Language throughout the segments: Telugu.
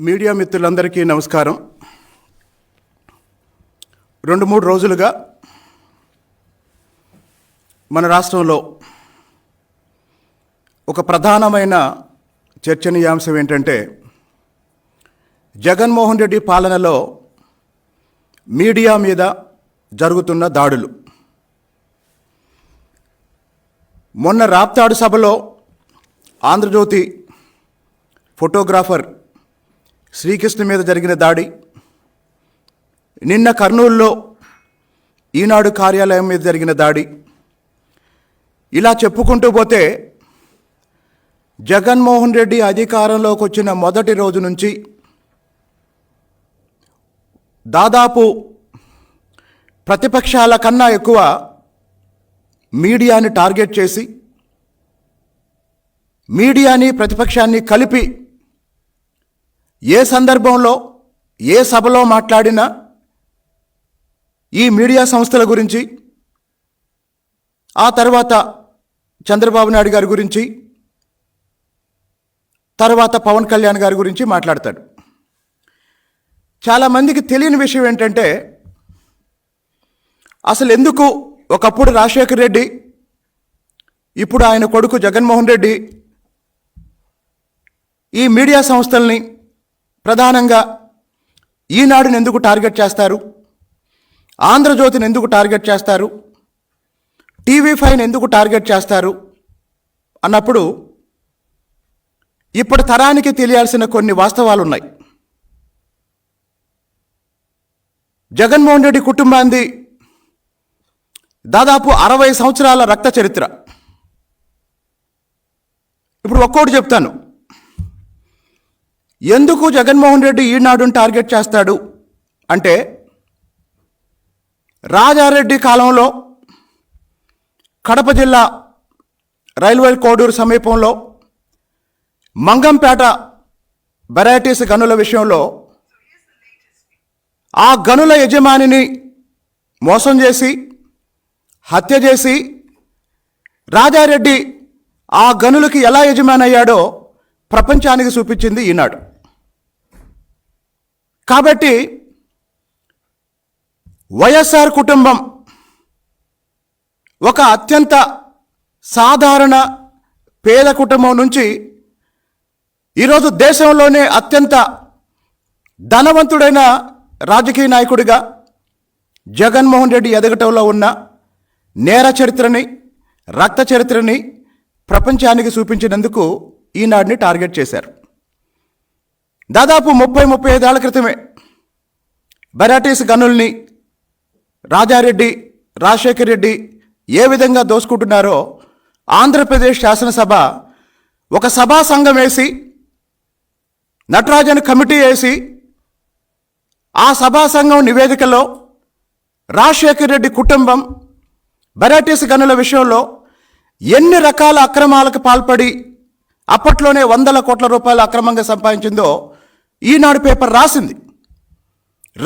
మీడియా మిత్రులందరికీ నమస్కారం. 2-3 రోజులుగా మన రాష్ట్రంలో ఒక ప్రధానమైన చర్చనీయాంశం ఏంటంటే జగన్మోహన్ రెడ్డి పాలనలో మీడియా మీద జరుగుతున్న దాడులు. మొన్న రాప్తాడు సభలో ఆంధ్రజ్యోతి ఫోటోగ్రాఫర్ శ్రీకృష్ణ మీద జరిగిన దాడి, నిన్న కర్నూలులో ఈనాడు కార్యాలయం మీద జరిగిన దాడి, ఇలా చెప్పుకుంటూ పోతే జగన్మోహన్ రెడ్డి అధికారంలోకి వచ్చిన మొదటి రోజు నుంచి దాదాపు ప్రతిపక్షాల కన్నా ఎక్కువ మీడియాని టార్గెట్ చేసి, మీడియాని ప్రతిపక్షాన్ని కలిపి ఏ సందర్భంలో ఏ సభలో మాట్లాడినా ఈ మీడియా సంస్థల గురించి, ఆ తర్వాత చంద్రబాబు నాయుడు గారి గురించి, తర్వాత పవన్ కళ్యాణ్ గారి గురించి మాట్లాడతాడు. చాలామందికి తెలియని విషయం ఏంటంటే అసలు ఎందుకు ఒకప్పుడు రాజశేఖర రెడ్డి, ఇప్పుడు ఆయన కొడుకు జగన్మోహన్ రెడ్డి ఈ మీడియా సంస్థల్ని, ప్రధానంగా ఈనాడుని ఎందుకు టార్గెట్ చేస్తారు, ఆంధ్రజ్యోతిని ఎందుకు టార్గెట్ చేస్తారు, టీవీ5ని ఎందుకు టార్గెట్ చేస్తారు అన్నప్పుడు ఇప్పటి తరానికి తెలియాల్సిన కొన్ని వాస్తవాలు ఉన్నాయి. జగన్మోహన్ రెడ్డి కుటుంబాన్ని దాదాపు 60 సంవత్సరాల రక్త చరిత్ర. ఇప్పుడు ఒక్కోటి చెప్తాను. ఎందుకు జగన్మోహన్ రెడ్డి ఈనాడుని టార్గెట్ చేస్తాడు అంటే, రాజారెడ్డి కాలంలో కడప జిల్లా రైల్వే కోడూరు సమీపంలో మంగంపేట వెరైటీస్ గనుల విషయంలో ఆ గనుల యజమానిని మోసం చేసి, హత్య చేసి, రాజారెడ్డి ఆ గనులకి ఎలా యజమాని అయ్యాడో ప్రపంచానికి చూపించింది ఈనాడు. కాబట్టి వైఎస్ఆర్ కుటుంబం ఒక అత్యంత సాధారణ పేద కుటుంబం నుంచి ఈరోజు దేశంలోనే అత్యంత ధనవంతుడైన రాజకీయ నాయకుడిగా జగన్మోహన్ రెడ్డి ఎదగటంలో ఉన్న నేర చరిత్రని, రక్త చరిత్రని ప్రపంచానికి చూపించినందుకు ఈనాడుని టార్గెట్ చేశారు. దాదాపు 30-35 ఏళ్ల క్రితమే వెరైటీస్ గనుల్ని రాజారెడ్డి, రాజశేఖర రెడ్డి ఏ విధంగా దోసుకుంటున్నారో ఆంధ్రప్రదేశ్ శాసనసభ ఒక సభా సంఘం వేసి, నటరాజన్ కమిటీ వేసి, ఆ సభా సంఘం నివేదికలో రాజశేఖర రెడ్డి కుటుంబం వెరైటీస్ గనుల విషయంలో ఎన్ని రకాల అక్రమాలకు పాల్పడి అప్పట్లోనే 100 కోట్ల రూపాయలు అక్రమంగా సంపాదించిందో ఈనాడు పేపర్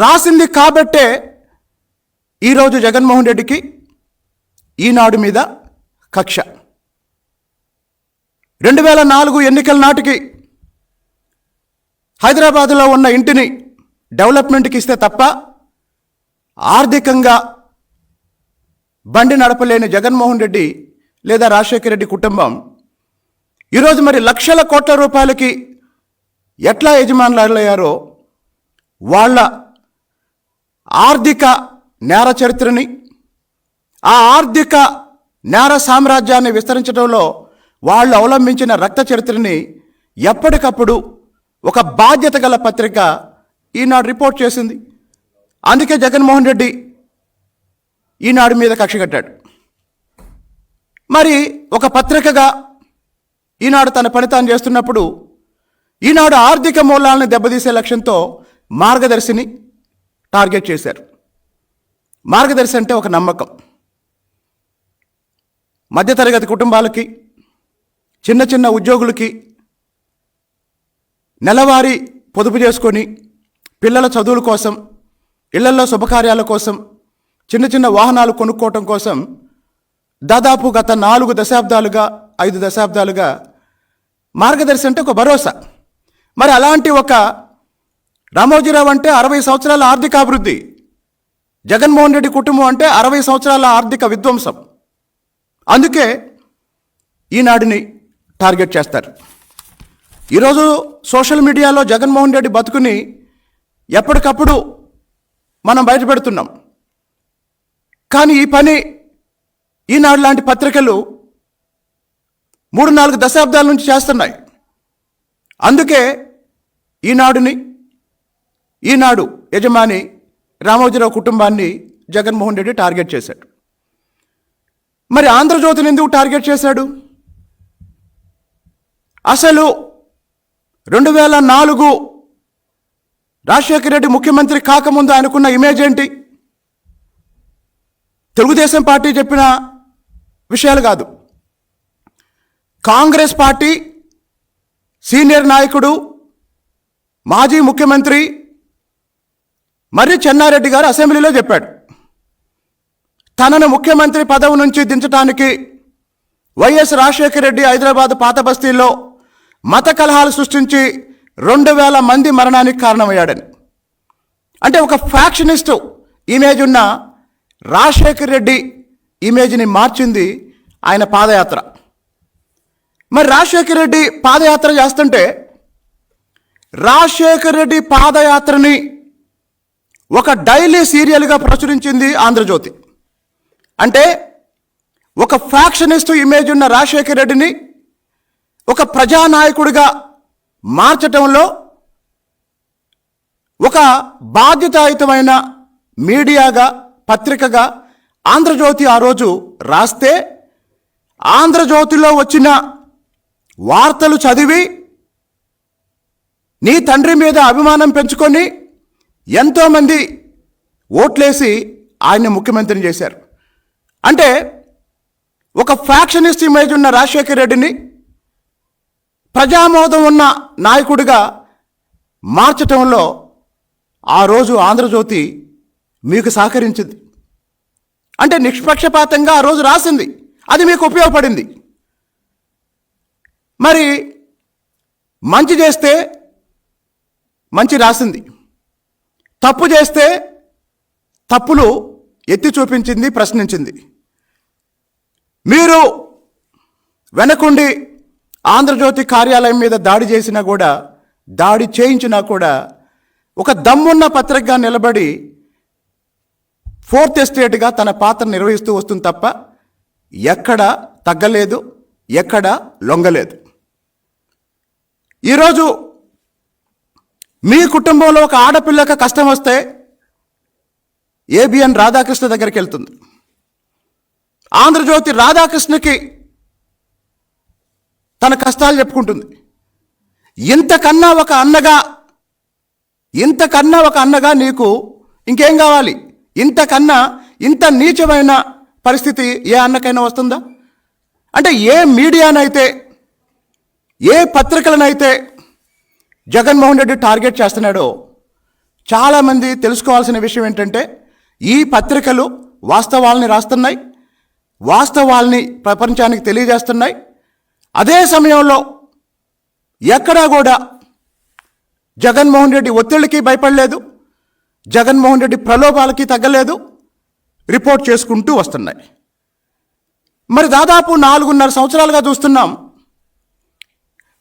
రాసింది కాబట్టే ఈరోజు జగన్మోహన్ రెడ్డికి ఈనాడు మీద కక్ష. 2004 ఎన్నికల నాటికి హైదరాబాదులో ఉన్న ఇంటిని డెవలప్మెంట్కి ఇస్తే తప్ప ఆర్థికంగా బండి నడపలేని జగన్మోహన్ రెడ్డి లేదా రాజశేఖర రెడ్డి కుటుంబం ఈరోజు మరి లక్షల కోట్ల రూపాయలకి ఎట్లా యజమానులయ్యారో వాళ్ళ ఆర్థిక నేర చరిత్రని, ఆ ఆర్థిక నేర సామ్రాజ్యాన్ని విస్తరించడంలో వాళ్ళు అవలంబించిన రక్త చరిత్రని ఎప్పటికప్పుడు ఒక బాధ్యత గల పత్రిక ఈనాడు రిపోర్ట్ చేసింది. అందుకే జగన్మోహన్ రెడ్డి ఈనాడు మీద కక్ష కట్టాడు. మరి ఒక పత్రికగా ఈనాడు తన పని తాను చేస్తున్నప్పుడు ఈనాడు ఆర్థిక మూలాలను దెబ్బతీసే లక్ష్యంతో మార్గదర్శిని టార్గెట్ చేశారు. మార్గదర్శి అంటే ఒక నమ్మకం. మధ్యతరగతి కుటుంబాలకి, చిన్న చిన్న ఉద్యోగులకి నెలవారీ పొదుపు చేసుకొని పిల్లల చదువుల కోసం, ఇళ్లలో శుభకార్యాల కోసం, చిన్న చిన్న వాహనాలు కొనుక్కోవటం కోసం దాదాపు గత 4 దశాబ్దాలుగా 5 దశాబ్దాలుగా మార్గదర్శి అంటే ఒక భరోసా. మరి అలాంటి ఒక రామోజీరావు అంటే 60 సంవత్సరాల ఆర్థికాభివృద్ధి, జగన్మోహన్ రెడ్డి కుటుంబం అంటే 60 సంవత్సరాల ఆర్థిక విధ్వంసం. అందుకే ఈనాడుని టార్గెట్ చేస్తారు. ఈరోజు సోషల్ మీడియాలో జగన్మోహన్ రెడ్డి బతుకుని ఎప్పటికప్పుడు మనం బయటపెడుతున్నాం. కానీ ఈ పని ఈనాడు లాంటి పత్రికలు 3-4 దశాబ్దాల నుంచి చేస్తున్నాయి. అందుకే ఈనాడు యజమాని రామోజీరావు కుటుంబాన్ని జగన్మోహన్ రెడ్డి టార్గెట్ చేశాడు. మరి ఆంధ్రజ్యోతిని ఎందుకు టార్గెట్ చేశాడు? అసలు 2004 రాజశేఖర రెడ్డి ముఖ్యమంత్రి కాకముందు ఆయనకున్న ఇమేజ్ ఏంటి? తెలుగుదేశం పార్టీ చెప్పిన విషయాలు కాదు. కాంగ్రెస్ పార్టీ సీనియర్ నాయకుడు, మాజీ ముఖ్యమంత్రి మర్రి చెన్నారెడ్డి గారు అసెంబ్లీలో చెప్పాడు, తనను ముఖ్యమంత్రి పదవి నుంచి దించడానికి వైఎస్ రాజశేఖర రెడ్డి హైదరాబాద్ పాత బస్తీల్లో మత కలహాలు సృష్టించి 2000 మంది మరణానికి కారణమయ్యాడని. అంటే ఒక ఫ్యాక్షనిస్ట్ ఇమేజ్ ఉన్న రాజశేఖర రెడ్డి ఇమేజ్ని మార్చింది ఆయన పాదయాత్ర. మరి రాజశేఖర రెడ్డి పాదయాత్ర చేస్తుంటే రాజశేఖర రెడ్డి పాదయాత్రని ఒక డైలీ సీరియల్గా ప్రచురించింది ఆంధ్రజ్యోతి. అంటే ఒక ఫ్యాక్షనిస్ట్ ఇమేజ్ ఉన్న రాజశేఖర రెడ్డిని ఒక ప్రజానాయకుడిగా మార్చటంలో ఒక బాధ్యతాయుతమైన మీడియాగా, పత్రికగా ఆంధ్రజ్యోతి ఆ రోజు రాస్తే, ఆంధ్రజ్యోతిలో వచ్చిన వార్తలు చదివి నీ తండ్రి మీద అభిమానం పెంచుకొని ఎంతోమంది ఓట్లేసి ఆయన్ని ముఖ్యమంత్రిని చేశారు. అంటే ఒక ఫ్యాక్షనిస్ట్ ఇమేజ్ ఉన్న రాజశేఖర రెడ్డిని ప్రజామోదం ఉన్న నాయకుడిగా మార్చటంలో ఆ రోజు ఆంధ్రజ్యోతి మీకు సహకరించింది. అంటే నిష్పక్షపాతంగా ఆ రోజు రాసింది, అది మీకు ఉపయోగపడింది. మరి మంచి చేస్తే మంచి రాసింది, తప్పు చేస్తే తప్పులు ఎత్తి చూపించింది, ప్రశ్నించింది. మీరు వెనకుండి ఆంధ్రజ్యోతి కార్యాలయం మీద దాడి చేసినా కూడా, దాడి చేయించినా కూడా ఒక దమ్మున్న పత్రికగా నిలబడి ఫోర్త్ ఎస్టేట్గా తన పాత్ర నిర్వహిస్తూ వస్తుంది తప్ప ఎక్కడ తగ్గలేదు, ఎక్కడ లొంగలేదు. ఈరోజు మీ కుటుంబంలో ఒక ఆడపిల్లకి కష్టం వస్తే ఏబిఎన్ రాధాకృష్ణ దగ్గరికి వెళ్తుంది. ఆంధ్రజ్యోతి రాధాకృష్ణకి తన కష్టాలు చెప్పుకుంటుంది. ఇంతకన్నా ఒక అన్నగా నీకు ఇంకేం కావాలి? ఇంతకన్నా ఇంత నీచమైన పరిస్థితి ఏ అన్నకైనా వస్తుందా? అంటే ఏ మీడియానైతే, ఏ పత్రికలనైతే జగన్మోహన్ రెడ్డి టార్గెట్ చేస్తున్నాడో చాలామంది తెలుసుకోవాల్సిన విషయం ఏంటంటే, ఈ పత్రికలు వాస్తవాల్ని రాస్తున్నాయి, వాస్తవాల్ని ప్రపంచానికి తెలియజేస్తున్నాయి. అదే సమయంలో ఎక్కడా కూడా జగన్మోహన్ రెడ్డి ఒత్తిడికి భయపడలేదు, జగన్మోహన్ రెడ్డి ప్రలోభాలకి తగ్గలేదు, రిపోర్ట్ చేసుకుంటూ వస్తున్నాయి. మరి దాదాపు 4.5 సంవత్సరాలుగా చూస్తున్నాం,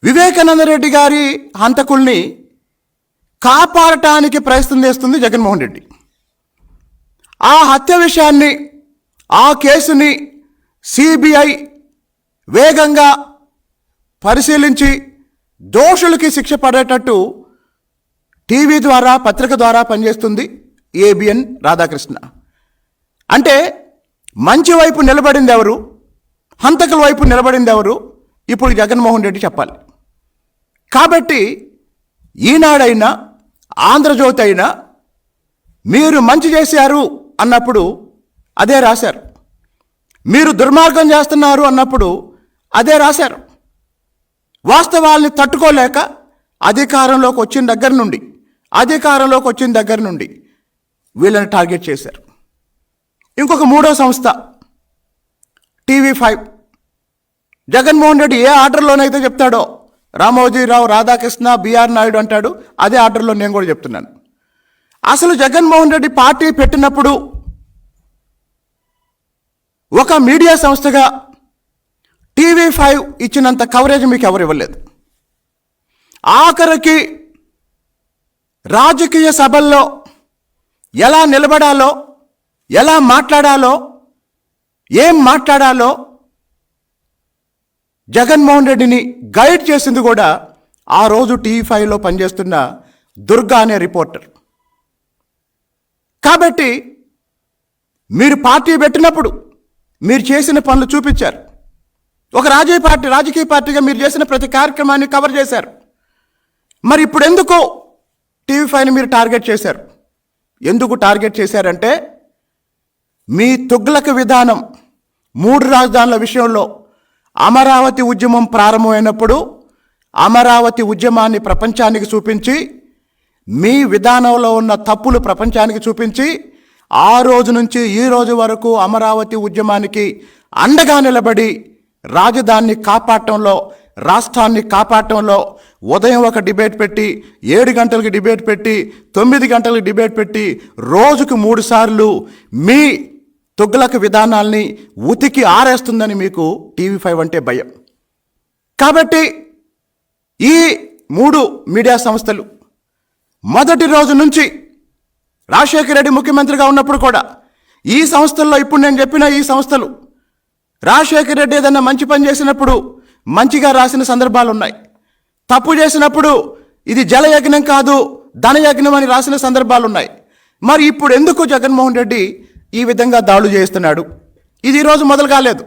వివేకానంద రెడ్డి గారి హంతకుల్ని కాపాడటానికి ప్రయత్నం చేస్తుంది జగన్మోహన్ రెడ్డి. ఆ హత్య విషయాన్ని, ఆ కేసుని సిబిఐ వేగంగా పరిశీలించి దోషులకి శిక్ష పడేటట్టు టీవీ ద్వారా, పత్రిక ద్వారా పనిచేస్తుంది ఏబిఎన్ రాధాకృష్ణ. అంటే మంచి వైపు నిలబడింది ఎవరు, హంతకుల వైపు నిలబడింది ఎవరు? ఇప్పుడు జగన్మోహన్ రెడ్డి చెప్పాలి. కాబట్టి ఈనాడైనా, ఆంధ్రజ్యోతి అయినా మీరు మంచి చేశారు అన్నప్పుడు అదే రాశారు, మీరు దుర్మార్గం చేస్తున్నారు అన్నప్పుడు అదే రాశారు. వాస్తవాల్ని తట్టుకోలేక అధికారంలోకి వచ్చిన దగ్గర నుండి వీళ్ళని టార్గెట్ చేశారు. ఇంకొక 3వ సంస్థ టీవీ5, జగన్మోహన్ రెడ్డి ఏ ఆర్డర్లోనైతే చెప్తాడో రామోజీరావు, రాధాకృష్ణ, బిఆర్ నాయుడు అంటాడు. అదే ఆర్డర్లో నేను కూడా చెప్తున్నాను. అసలు జగన్మోహన్ రెడ్డి పార్టీ పెట్టినప్పుడు ఒక మీడియా సంస్థగా TV5 ఇచ్చినంత కవరేజ్ మీకు ఎవరు ఇవ్వలేదు. ఆఖరికి రాజకీయ సభల్లో ఎలా నిలబడాలో, ఎలా మాట్లాడాలో, ఏం మాట్లాడాలో జగన్మోహన్ రెడ్డిని గైడ్ చేసింది కూడా ఆ రోజు TV5లో పనిచేస్తున్న దుర్గా అనే రిపోర్టర్. కాబట్టి మీరు పార్టీ పెట్టినప్పుడు మీరు చేసిన పనులు చూపించారు. ఒక రాజకీయ పార్టీగా మీరు చేసిన ప్రతి కార్యక్రమాన్ని కవర్ చేశారు. మరి ఇప్పుడు ఎందుకు TV5ని మీరు టార్గెట్ చేశారు? ఎందుకు టార్గెట్ చేశారంటే మీ తుగ్లక్ విధానం 3 రాజధానుల విషయంలో అమరావతి ఉద్యమం ప్రారంభమైనప్పుడు అమరావతి ఉద్యమాన్ని ప్రపంచానికి చూపించి, మీ విధానంలో ఉన్న తప్పులు ప్రపంచానికి చూపించి, ఆ రోజు నుంచి ఈ రోజు వరకు అమరావతి ఉద్యమానికి అండగా నిలబడి రాజధానిని కాపాడటంలో, రాష్ట్రాన్ని కాపాడటంలో ఉదయం ఒక డిబేట్ పెట్టి, 7 గంటలకి డిబేట్ పెట్టి, 9 గంటలకి డిబేట్ పెట్టి, రోజుకు 3 సార్లు మీ తుగ్లక్ విధానాల్ని ఉతికి ఆరేస్తుందని మీకు TV5 అంటే భయం. కాబట్టి ఈ 3 మీడియా సంస్థలు మొదటి రోజు నుంచి రాజశేఖర రెడ్డి ముఖ్యమంత్రిగా ఉన్నప్పుడు కూడా ఈ సంస్థల్లో, ఇప్పుడు నేను చెప్పిన ఈ సంస్థలు రాజశేఖర రెడ్డి ఏదైనా మంచి పని చేసినప్పుడు మంచిగా రాసిన సందర్భాలు ఉన్నాయి. తప్పు చేసినప్పుడు ఇది జలయజ్ఞం కాదు ధనయజ్ఞం అని రాసిన సందర్భాలు ఉన్నాయి. మరి ఇప్పుడు ఎందుకు జగన్మోహన్ రెడ్డి ఈ విధంగా దాడులు చేస్తున్నాడు? ఇది ఈరోజు మొదలు కాలేదు.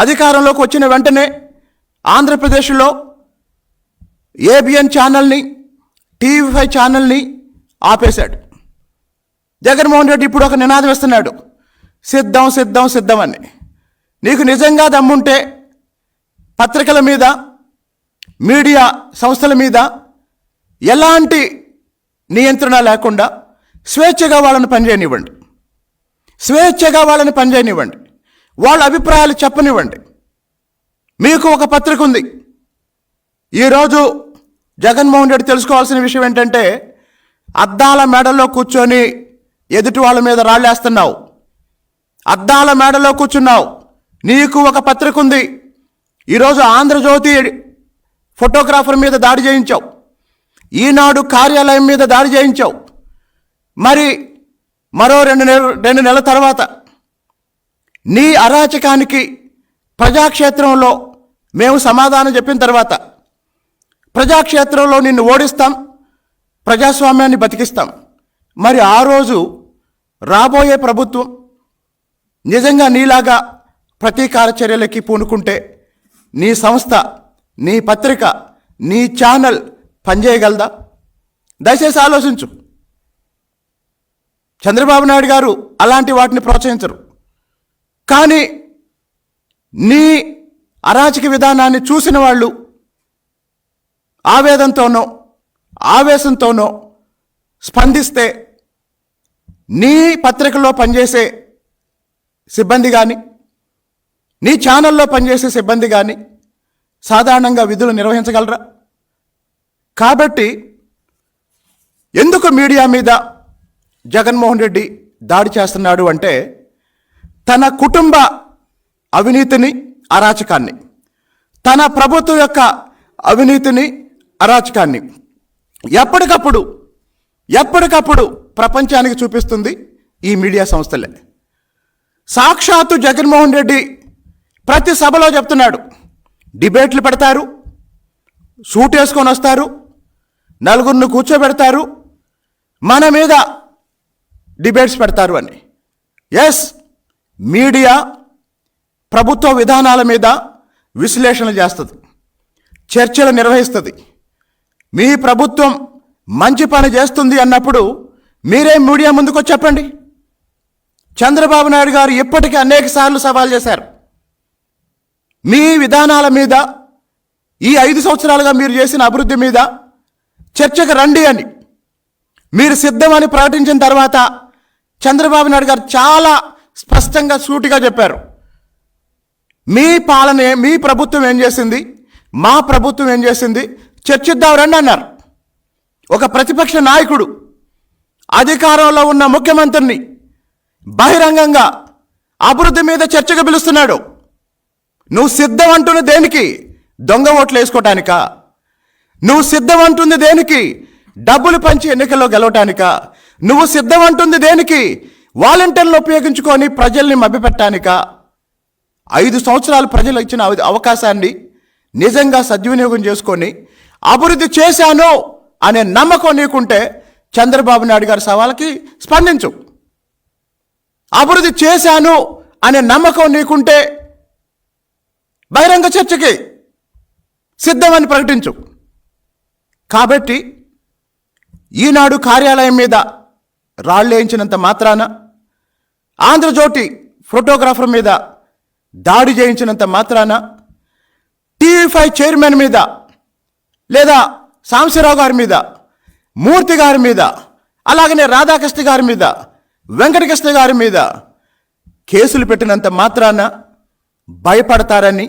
అధికారంలోకి వచ్చిన వెంటనే ఆంధ్రప్రదేశ్లో ABN ఛానల్ని, TV5 ఛానల్ని ఆపేశాడు. జగన్మోహన్ రెడ్డి ఇప్పుడు ఒక నినాదం ఇస్తున్నాడు, సిద్ధం సిద్ధం సిద్ధం అని. నీకు నిజంగా దమ్ముంటే పత్రికల మీద, మీడియా సంస్థల మీద ఎలాంటి నియంత్రణ లేకుండా స్వేచ్ఛగా వాళ్ళని పనిచేయనివ్వండి. వాళ్ళ అభిప్రాయాలు చెప్పనివ్వండి. మీకు ఒక పత్రిక ఉంది. ఈరోజు జగన్మోహన్ రెడ్డి తెలుసుకోవాల్సిన విషయం ఏంటంటే, అద్దాల మేడలో కూర్చొని ఎదుటి వాళ్ళ మీద రాళ్ళేస్తున్నావు. అద్దాల మేడలో కూర్చున్నావు. నీకు ఒక పత్రిక ఉంది. ఈరోజు ఆంధ్రజ్యోతి ఫోటోగ్రాఫర్ మీద దాడి చేయించావు. ఈనాడు కార్యాలయం మీద దాడి చేయించావు. మరి మరో 2 నెలల తర్వాత నీ అరాచకానికి ప్రజాక్షేత్రంలో మేము సమాధానం చెప్పిన తర్వాత ప్రజాక్షేత్రంలో నిన్ను ఓడిస్తాం, ప్రజాస్వామ్యాన్ని బతికిస్తాం. మరి ఆ రోజు రాబోయే ప్రభుత్వం నిజంగా నీలాగా ప్రతీకార చర్యలకి పూనుకుంటే నీ సంస్థ, నీ పత్రిక, నీ ఛానల్ పనిచేయగలదా? దయచేసి ఆలోచించు. చంద్రబాబు నాయుడు గారు అలాంటి వాటిని ప్రోత్సహించరు. కానీ నీ అరాచక విధానాన్ని చూసిన వాళ్ళు ఆవేదనతోనో ఆవేశంతోనో స్పందిస్తే నీ పత్రికలో పనిచేసే సిబ్బంది కానీ, నీ ఛానల్లో పనిచేసే సిబ్బంది కానీ సాధారణంగా విధులు నిర్వహించగలరా? కాబట్టి ఎందుకు మీడియా మీద జగన్మోహన్ రెడ్డి దాడి చేస్తున్నాడు అంటే, తన కుటుంబ అవినీతిని, అరాచకాన్ని, తన ప్రభుత్వం యొక్క అవినీతిని, అరాచకాన్ని ఎప్పటికప్పుడు ప్రపంచానికి చూపిస్తుంది ఈ మీడియా సంస్థలే. సాక్షాత్తు జగన్మోహన్ రెడ్డి ప్రతి సభలో చెప్తున్నాడు, డిబేట్లు పెడతారు, సూట్ వేసుకొని వస్తారు, నలుగురిని కూర్చోబెడతారు, మన మీద డిబేట్స్ పెడతారు అని. ఎస్, మీడియా ప్రభుత్వ విధానాల మీద విశ్లేషణ చేస్తుంది, చర్చలు నిర్వహిస్తుంది. మీ ప్రభుత్వం మంచి పని చేస్తుంది అన్నప్పుడు మీరే మీడియా ముందుకు చెప్పండి. చంద్రబాబు నాయుడు గారు ఇప్పటికీ అనేక సార్లు సవాల్ చేశారు. మీ విధానాల మీద, ఈ 5 సంవత్సరాలుగా మీరు చేసిన అభివృద్ధి మీద చర్చకు రండి అని. మీరు సిద్ధమని ప్రకటించిన తర్వాత చంద్రబాబు నాయుడు గారు చాలా స్పష్టంగా, సూటిగా చెప్పారు, మీ పాలనే, మీ ప్రభుత్వం ఏం చేసింది, మా ప్రభుత్వం ఏం చేసింది, చర్చిద్దాం రండి అన్నారు. ఒక ప్రతిపక్ష నాయకుడు అధికారంలో ఉన్న ముఖ్యమంత్రిని బహిరంగంగా అభివృద్ధి మీద చర్చకు పిలుస్తున్నాడు. నువ్వు సిద్ధం అంటున్న దేనికి? దొంగ ఓట్లు వేసుకోవటానికా? నువ్వు సిద్ధం అంటుంది దేనికి? డబ్బులు పంచి ఎన్నికల్లో గెలవటానికా? నువ్వు సిద్ధం అంటుంది దేనికి? వాలంటీర్లు ఉపయోగించుకొని ప్రజల్ని మభ్యపెట్టానికా? 5 సంవత్సరాలు ప్రజలు ఇచ్చిన అవకాశాన్ని నిజంగా సద్వినియోగం చేసుకొని అభివృద్ధి చేశాను అనే నమ్మకం నీకుంటే చంద్రబాబు నాయుడు గారి సవాళ్ళకి స్పందించు. అభివృద్ధి చేశాను అనే నమ్మకం నీకుంటే బహిరంగ చర్చకి సిద్ధమని ప్రకటించు. కాబట్టి ఈనాడు కార్యాలయం మీద రాళ్ళు వేయించినంత మాత్రాన, ఆంధ్రజ్యోతి ఫోటోగ్రాఫర్ మీద దాడి చేయించినంత మాత్రాన, టీవీ5 చైర్మన్ మీద లేదా సాంబశివరావు గారి మీద, మూర్తి గారి మీద, అలాగనే రాధాకృష్ణ గారి మీద, వెంకటకృష్ణ గారి మీద కేసులు పెట్టినంత మాత్రాన భయపడతారని,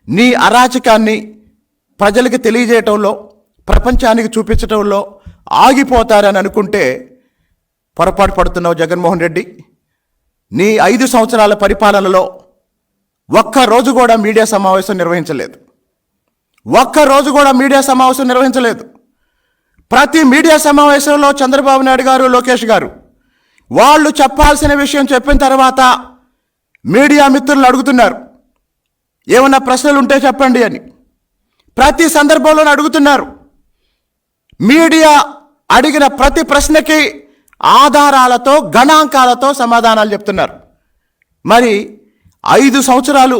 నీ అరాచకాన్ని ప్రజలకు తెలియజేయటంలో, ప్రపంచానికి చూపించటంలో ఆగిపోతారని అనుకుంటే పొరపాటు పడుతున్నావు జగన్మోహన్ రెడ్డి. నీ 5 సంవత్సరాల పరిపాలనలో ఒక్కరోజు కూడా మీడియా సమావేశం నిర్వహించలేదు. ఒక్కరోజు కూడా మీడియా సమావేశం నిర్వహించలేదు. ప్రతి మీడియా సమావేశంలో చంద్రబాబు నాయుడు గారు, లోకేష్ గారు వాళ్ళు చెప్పాల్సిన విషయం చెప్పిన తర్వాత మీడియా మిత్రులు అడుగుతున్నారు, ఏమన్నా ప్రశ్నలు ఉంటే చెప్పండి అని. ప్రతి సందర్భంలోనూ అడుగుతున్నారు. మీడియా అడిగిన ప్రతి ప్రశ్నకి ఆధారాలతో, గణాంకాలతో సమాధానాలు చెప్తున్నారు. మరి 5 సంవత్సరాలు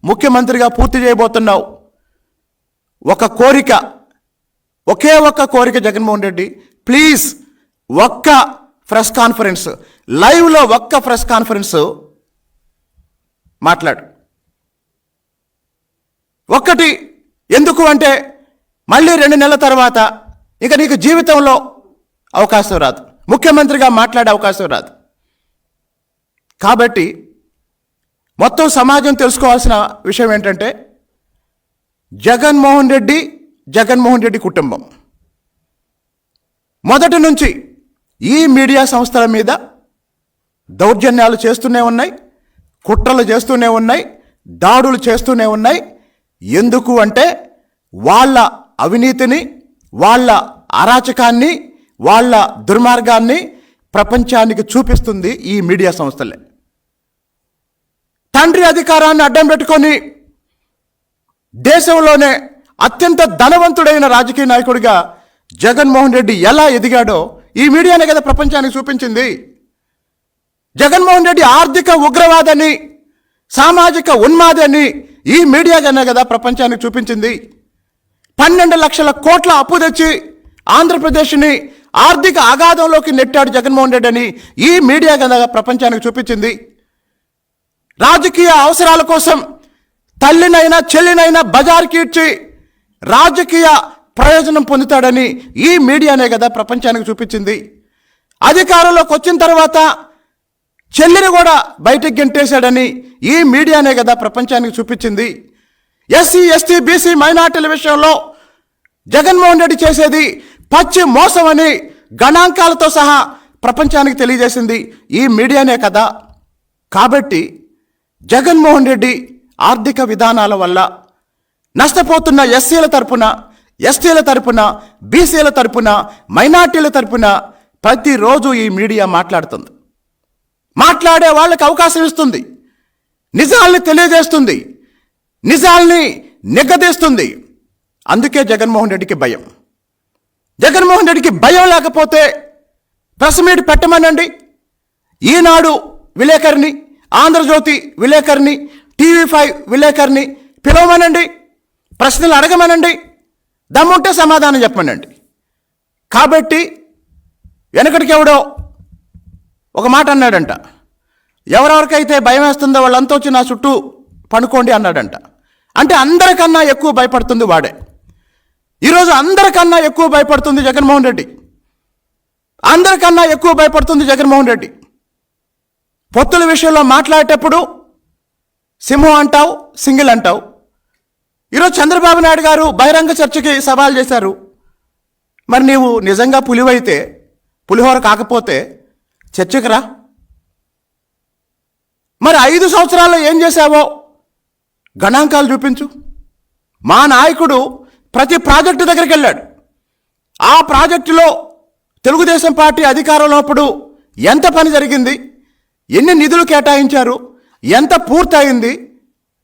ముఖ్యమంత్రిగా పూర్తి చేయబోతున్నావు. ఒక కోరిక, ఒకే ఒక్క కోరిక జగన్మోహన్ రెడ్డి, ప్లీజ్ ఒక్క ప్రెస్ కాన్ఫరెన్స్, లైవ్లో ఒక్క ప్రెస్ కాన్ఫరెన్స్ మాట్లాడు. ఒక్కటి. ఎందుకు అంటే మళ్ళీ 2 నెలల తర్వాత ఇక నీకు జీవితంలో అవకాశం రాదు, ముఖ్యమంత్రిగా మాట్లాడే అవకాశం రాదు. కాబట్టి మొత్తం సమాజం తెలుసుకోవాల్సిన విషయం ఏంటంటే జగన్మోహన్ రెడ్డి కుటుంబం మొదటి నుంచి ఈ మీడియా సంస్థల మీద దౌర్జన్యాలు చేస్తూనే ఉన్నాయి, కుట్రలు చేస్తూనే ఉన్నాయి, దాడులు చేస్తూనే ఉన్నాయి. ఎందుకు అంటే వాళ్ళ అవినీతిని, వాళ్ళ అరాచకాన్ని, వాళ్ళ దుర్మార్గాన్ని ప్రపంచానికి చూపిస్తుంది ఈ మీడియా సంస్థలే. తండ్రి అధికారాన్ని అడ్డం పెట్టుకొని దేశంలోనే అత్యంత ధనవంతుడైన రాజకీయ నాయకుడిగా జగన్మోహన్ రెడ్డి ఎలా ఎదిగాడో ఈ మీడియానే కదా ప్రపంచానికి చూపించింది. జగన్మోహన్ రెడ్డి ఆర్థిక ఉగ్రవాదని, సామాజిక ఉన్మాదని ఈ మీడియాగానే కదా ప్రపంచానికి చూపించింది. 12 లక్షల కోట్ల అప్పు తెచ్చి ఆంధ్రప్రదేశ్ని ఆర్థిక అగాధంలోకి నెట్టాడు జగన్మోహన్ రెడ్డి అని ఈ మీడియా కదా ప్రపంచానికి చూపించింది. రాజకీయ అవసరాల కోసం తల్లినైనా చెల్లినైనా బజార్కి ఇచ్చి రాజకీయ ప్రయోజనం పొందుతాడని ఈ మీడియానే కదా ప్రపంచానికి చూపించింది. అధికారంలోకి వచ్చిన తర్వాత చెల్లిని కూడా బయటకు గెంటేశాడని ఈ మీడియానే కదా ప్రపంచానికి చూపించింది. ఎస్సీ, ఎస్టీ, బీసీ, మైనార్టీల విషయంలో జగన్మోహన్ రెడ్డి చేసేది పచ్చి మోసం అని గణాంకాలతో సహా ప్రపంచానికి తెలియజేసింది ఈ మీడియానే కదా. కాబట్టి జగన్మోహన్ రెడ్డి ఆర్థిక విధానాల వల్ల నష్టపోతున్న ఎస్సీల తరపున, ఎస్టీల తరపున, బీసీల తరపున, మైనార్టీల తరపున ప్రతిరోజు ఈ మీడియా మాట్లాడుతుంది. మాట్లాడే వాళ్ళకి అవకాశం ఇస్తుంది, నిజాల్ని తెలియజేస్తుంది, నిజాల్ని నిగ్గదీస్తుంది. అందుకే జగన్మోహన్ రెడ్డికి భయం. జగన్మోహన్ రెడ్డికి భయం లేకపోతే ప్రెస్ మీట్ పెట్టమనండి. ఈనాడు విలేకరిని, ఆంధ్రజ్యోతి విలేకరిని, టీవీ5 విలేకరిని పిలవమనండి, ప్రశ్నలు అడగమనండి, దమ్ముంటే సమాధానం చెప్పమనండి. కాబట్టి వెనకటికి ఎవడో ఒక మాట అన్నాడంట, ఎవరెవరికైతే భయం వేస్తుందో వాళ్ళంతా వచ్చి నా చుట్టూ పనుకోండి అన్నాడంట. అంటే అందరికన్నా ఎక్కువ భయపడుతుంది వాడే. ఈరోజు అందరికన్నా ఎక్కువ భయపడుతుంది జగన్మోహన్ రెడ్డి. అందరికన్నా ఎక్కువ భయపడుతుంది జగన్మోహన్ రెడ్డి. పొత్తుల విషయంలో మాట్లాడేటప్పుడు సింహం అంటావు, సింగిల్ అంటావు. ఈరోజు చంద్రబాబు నాయుడు గారు బహిరంగ చర్చకి సవాల్ చేశారు. మరి నీవు నిజంగా పులివైతే, పులిహోర కాకపోతే చర్చకు రా. మరి 5 సంవత్సరాల్లో ఏం చేశావో గణాంకాలు చూపించు. మా నాయకుడు ప్రతి ప్రాజెక్టు దగ్గరికి వెళ్ళాడు. ఆ ప్రాజెక్టులో తెలుగుదేశం పార్టీ అధికారంలో అప్పుడు ఎంత పని జరిగింది, ఎన్ని నిధులు కేటాయించారు, ఎంత పూర్తయింది,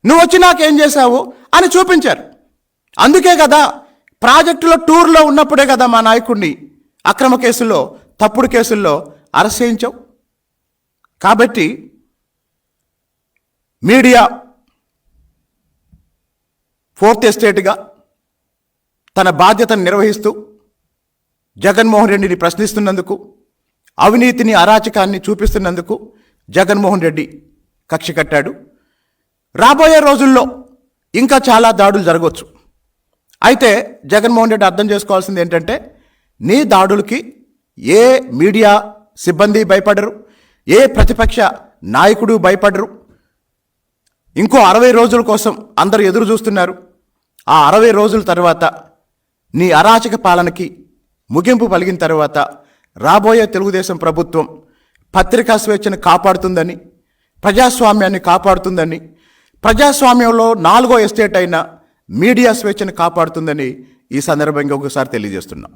నువ్వు వచ్చి నాకేం చేశావు అని చూపించారు. అందుకే కదా ప్రాజెక్టులో టూర్లో ఉన్నప్పుడే కదా మా నాయకుడిని అక్రమ కేసుల్లో, తప్పుడు కేసుల్లో అరెస్ట్ చేయించావు. కాబట్టి మీడియా ఫోర్త్ ఎస్టేట్గా తన బాధ్యతను నిర్వహిస్తూ జగన్మోహన్ రెడ్డిని ప్రశ్నిస్తున్నందుకు, అవినీతిని, అరాచకాన్ని చూపిస్తున్నందుకు జగన్మోహన్ రెడ్డి కక్ష కట్టాడు. రాబోయే రోజుల్లో ఇంకా చాలా దాడులు జరగవచ్చు. అయితే జగన్మోహన్ రెడ్డి అర్థం చేసుకోవాల్సింది ఏంటంటే, నీ దాడులకి ఏ మీడియా సిబ్బంది భయపడరు, ఏ ప్రతిపక్ష నాయకుడు భయపడరు. ఇంకో 60 రోజుల కోసం అందరూ ఎదురు చూస్తున్నారు. ఆ 60 రోజుల తర్వాత నీ అరాచక పాలనకి ముగింపు పలిగిన తర్వాత రాబోయే తెలుగుదేశం ప్రభుత్వం పత్రికా స్వేచ్ఛను కాపాడుతుందని, ప్రజాస్వామ్యాన్ని కాపాడుతుందని, ప్రజాస్వామ్యంలో 4వ ఎస్టేట్ అయిన మీడియా స్వేచ్ఛను కాపాడుతుందని ఈ సందర్భంగా ఒకసారి తెలియజేస్తున్నాం.